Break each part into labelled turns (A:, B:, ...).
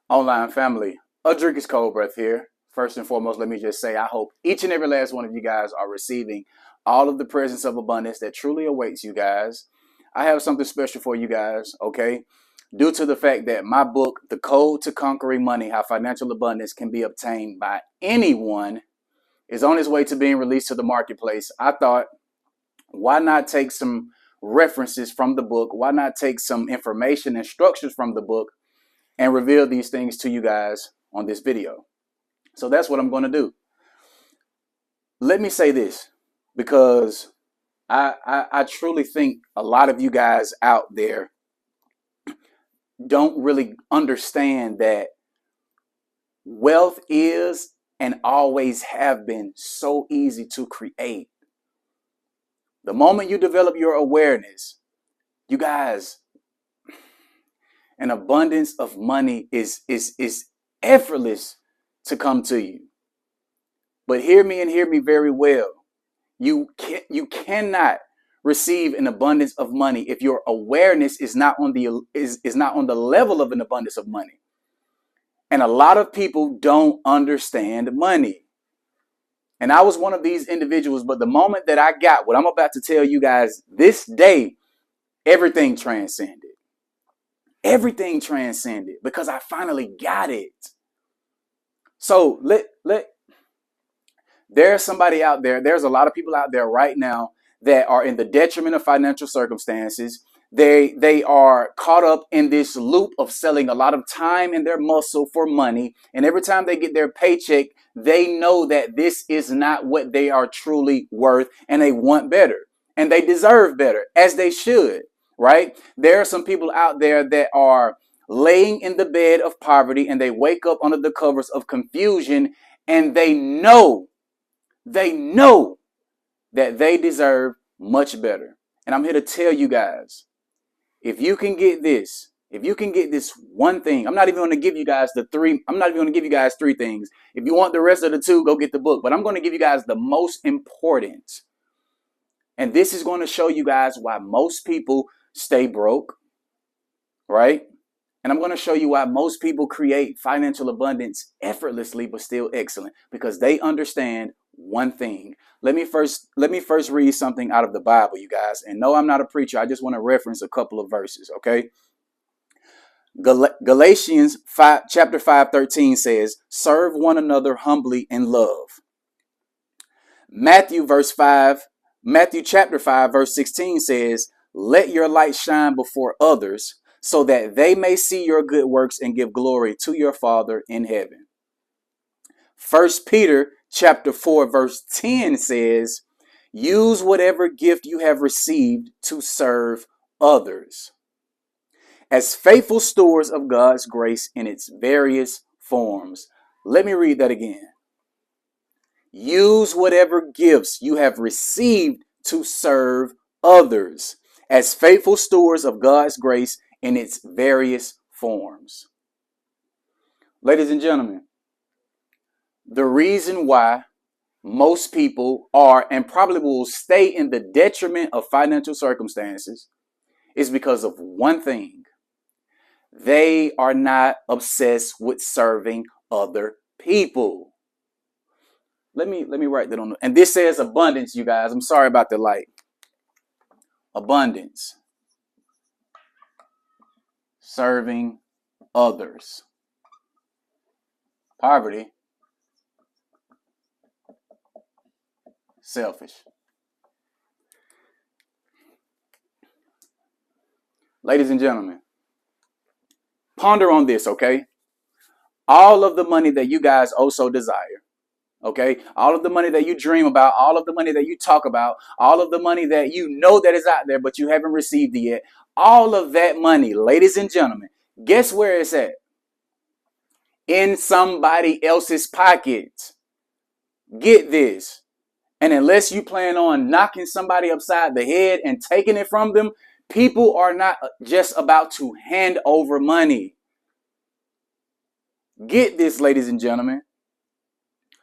A: Online family, a drink is cold breath here. First and foremost, let me just say I hope each and every last one of you guys are receiving all of the presence of abundance that truly awaits you guys. I have something special for you guys, okay? Due to the fact that my book, The Code to Conquering Money, How Financial Abundance Can Be Obtained by Anyone, is on its way to being released to the marketplace. I thought, why not take some references from the book? Why not take some information and structures from the book and reveal these things to you guys on this video? So that's what I'm going to do. Let me say this, because I truly think a lot of you guys out there don't really understand that wealth is and always have been so easy to create. The moment you develop your awareness, you guys, an abundance of money is effortless to come to you. But hear me and hear me very well. You cannot receive an abundance of money if your awareness is not on the level of an abundance of money. And a lot of people don't understand money. And I was one of these individuals, but the moment that I got what I'm about to tell you guys this day, everything transcended. Everything transcended because I finally got it. So there's somebody out there. There's a lot of people out there right now that are in the detriment of financial circumstances. They are caught up in this loop of selling a lot of time and their muscle for money. And every time they get their paycheck, they know that this is not what they are truly worth, and they want better and they deserve better, as they should, right? There are some people out there that are laying in the bed of poverty and they wake up under the covers of confusion, and they know that they deserve much better. And I'm here to tell you guys, if you can get this one thing, I'm not even going to give you guys three things. If you want the rest of the two, go get the book. But I'm going to give you guys the most important. And this is going to show you guys why most people stay broke, right? And I'm going to show you why most people create financial abundance effortlessly, but still excellent, because they understand one thing. Let me first read something out of the Bible, you guys. And no, I'm not a preacher. I just want to reference a couple of verses, okay? Galatians 5, chapter 5:13 says, "Serve one another humbly in love." Matthew chapter 5, verse 16 says, "Let your light shine before others, so that they may see your good works and give glory to your Father in heaven." 1 Peter chapter 4, verse 10 says, "Use whatever gift you have received to serve others as faithful stewards of God's grace in its various forms." Let me read that again. Use whatever gifts you have received to serve others as faithful stewards of God's grace in its various forms. Ladies and gentlemen, the reason why most people are and probably will stay in the detriment of financial circumstances is because of one thing. They are not obsessed with serving other people. Let me write that on. And this says abundance, you guys. I'm sorry about the light. Abundance. Serving others. Poverty. Selfish. Ladies and gentlemen, ponder on this, okay? All of the money that you guys also desire, okay? All of the money that you dream about, all of the money that you talk about, all of the money that you know that is out there, but you haven't received it yet. All of that money, ladies and gentlemen, guess where it's at? In somebody else's pocket. Get this. And unless you plan on knocking somebody upside the head and taking it from them, people are not just about to hand over money. Get this, ladies and gentlemen.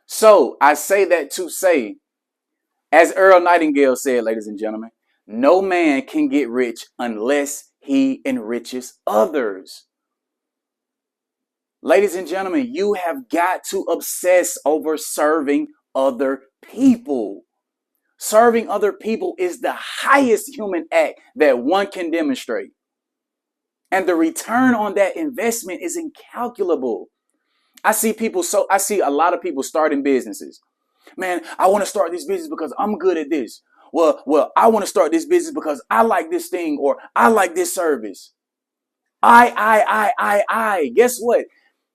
A: So I say that to say, as Earl Nightingale said, ladies and gentlemen, no man can get rich unless he enriches others. Ladies and gentlemen, you have got to obsess over serving other people. Serving other people is the highest human act that one can demonstrate. And the return on that investment is incalculable. I see a lot of people starting businesses. Man, I want to start this business because I'm good at this. Well, I want to start this business because I like this thing or I like this service. I. Guess what?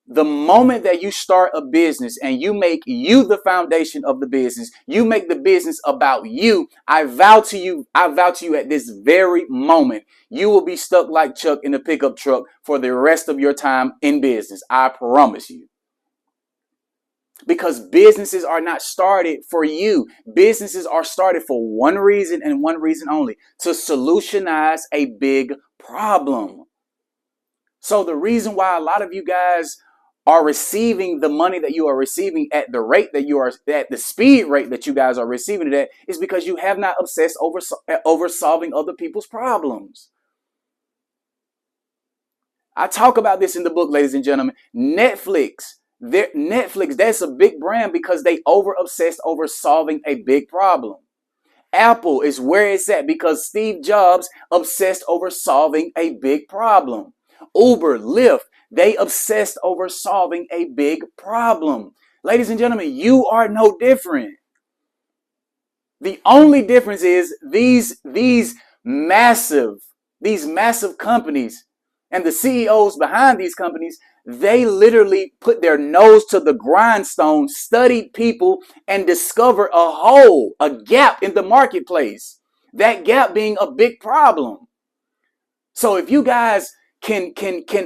A: The moment that you start a business and you make you the foundation of the business, you make the business about you. I vow to you at this very moment, you will be stuck like Chuck in a pickup truck for the rest of your time in business. I promise you. Because businesses are not started for you. Businesses are started for one reason and one reason only: to solutionize a big problem. So the reason why a lot of you guys are receiving the money that you are receiving at the rate that you are at, the speed rate that you guys are receiving it at, is because you have not obsessed over solving other people's problems. I talk about this in the book, ladies and gentlemen. Netflix, that's a big brand because they over obsessed over solving a big problem. Apple is where it's at because Steve Jobs obsessed over solving a big problem. Uber, Lyft, they obsessed over solving a big problem. Ladies and gentlemen, you are no different. The only difference is these massive companies and the CEOs behind these companies, they literally put their nose to the grindstone, studied people, and discovered a gap in the marketplace. That gap being a big problem. So if you guys can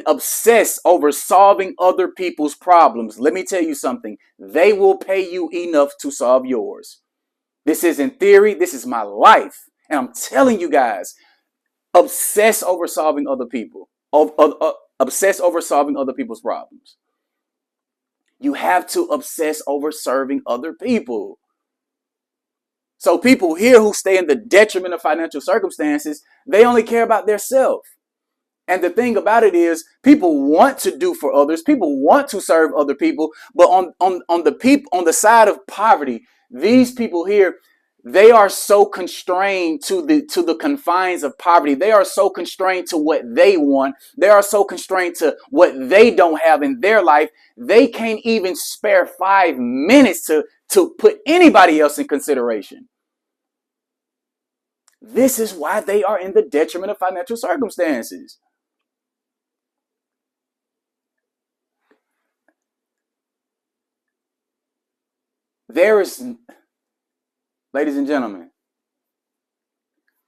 A: obsess over solving other people's problems, let me tell you something. They will pay you enough to solve yours. This isn't theory. This is my life. And I'm telling you guys, obsess over solving other people. Obsess over solving other people's problems. You have to obsess over serving other people. So people here who stay in the detriment of financial circumstances, they only care about their self. And the thing about it is, people want to do for others. People want to serve other people. But on the side of poverty, these people here, they are so constrained to the confines of poverty. They are so constrained to what they want. They are so constrained to what they don't have in their life. They can't even spare 5 minutes to put anybody else in consideration. This is why they are in the detriment of financial circumstances. Ladies and gentlemen,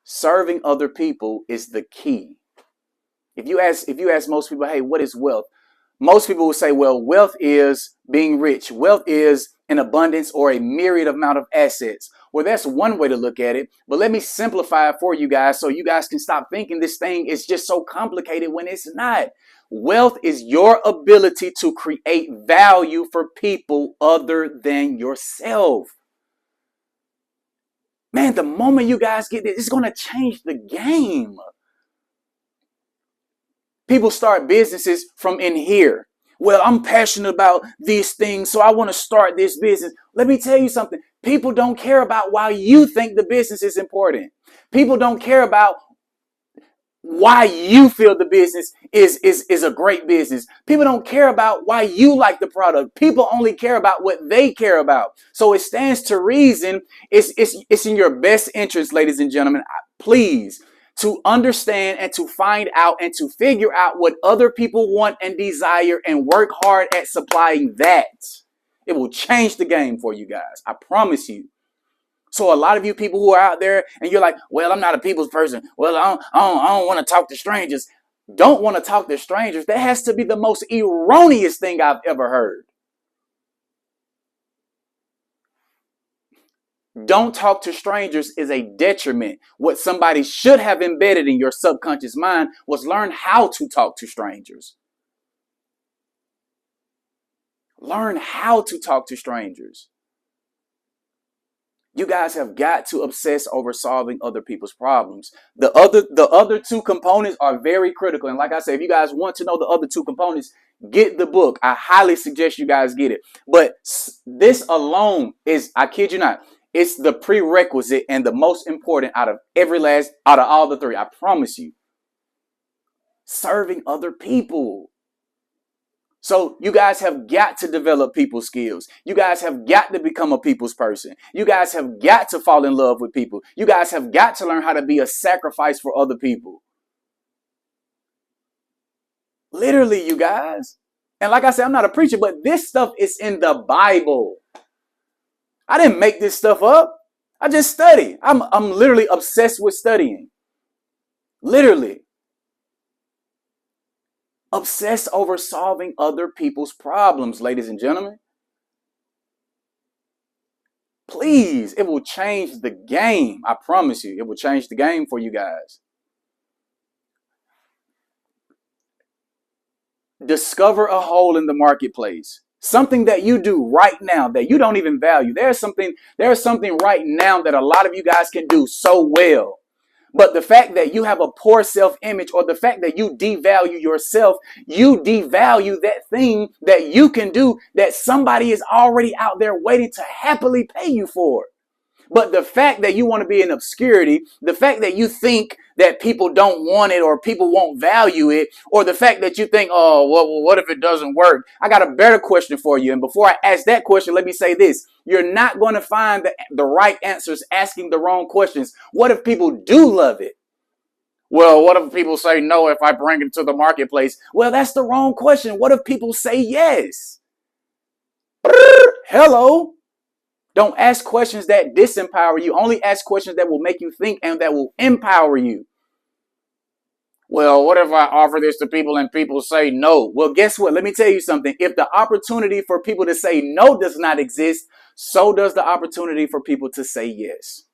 A: serving other people is the key. If you ask most people, hey, what is wealth? Most people will say, well, wealth is being rich. Wealth is an abundance or a myriad amount of assets. Well, that's one way to look at it. But let me simplify it for you guys so you guys can stop thinking this thing is just so complicated when it's not. Wealth is your ability to create value for people other than yourself. Man, the moment you guys get this, it's going to change the game. People start businesses from in here. Well, I'm passionate about these things, so I want to start this business. Let me tell you something. People don't care about why you think the business is important. People don't care about why you feel the business is a great business. People don't care about why you like the product. People only care about what they care about. So it stands to reason. It's in your best interest, ladies and gentlemen, please, to understand and to find out and to figure out what other people want and desire and work hard at supplying that. It will change the game for you guys. I promise you. So a lot of you people who are out there and you're like, well, I'm not a people's person. Well, I don't want to talk to strangers. Don't want to talk to strangers. That has to be the most erroneous thing I've ever heard. Don't talk to strangers is a detriment. What somebody should have embedded in your subconscious mind was learn how to talk to strangers. Learn how to talk to strangers. You guys have got to obsess over solving other people's problems. The other two components are very critical. And like I said, if you guys want to know the other two components, Get the book. I highly suggest you guys get it. But this alone is, I kid you not, it's the prerequisite and the most important out of all the three. I promise you. Serving other people. So you guys have got to develop people skills. You guys have got to become a people's person. You guys have got to fall in love with people. You guys have got to learn how to be a sacrifice for other people. Literally, you guys. And like I said, I'm not a preacher, but this stuff is in the Bible. I didn't make this stuff up. I just study. I'm literally obsessed with studying. Literally. Obsess over solving other people's problems, ladies and gentlemen. Please, it will change the game. I promise you, it will change the game for you guys. Discover a hole in the marketplace. Something that you do right now that you don't even value. There's something right now that a lot of you guys can do so well. But the fact that you have a poor self-image, or the fact that you devalue yourself, you devalue that thing that you can do that somebody is already out there waiting to happily pay you for. But the fact that you want to be in obscurity, the fact that you think that people don't want it or people won't value it, or the fact that you think, oh, well, what if it doesn't work? I got a better question for you. And before I ask that question, let me say this. You're not going to find the right answers asking the wrong questions. What if people do love it? Well, what if people say no if I bring it to the marketplace? Well, that's the wrong question. What if people say yes? Hello. Don't ask questions that disempower you. Only ask questions that will make you think and that will empower you. Well, what if I offer this to people and people say no? Well, guess what? Let me tell you something. If the opportunity for people to say no does not exist, so does the opportunity for people to say yes.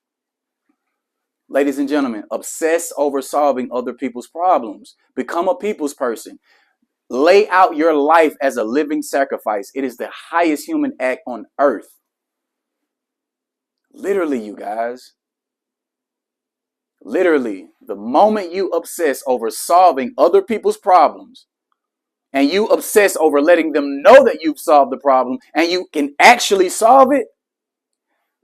A: Ladies and gentlemen, obsess over solving other people's problems. Become a people's person. Lay out your life as a living sacrifice. It is the highest human act on earth. Literally, you guys. Literally, the moment you obsess over solving other people's problems, and you obsess over letting them know that you've solved the problem and you can actually solve it,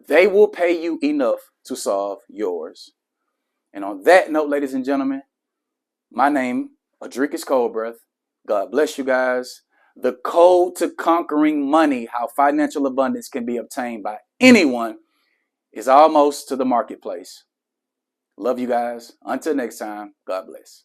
A: they will pay you enough to solve yours. And on that note, ladies and gentlemen, my name, Adrikus Coldbreath. God bless you guys. The code to conquering money, how financial abundance can be obtained by anyone, is almost to the marketplace. Love you guys. Until next time, God bless.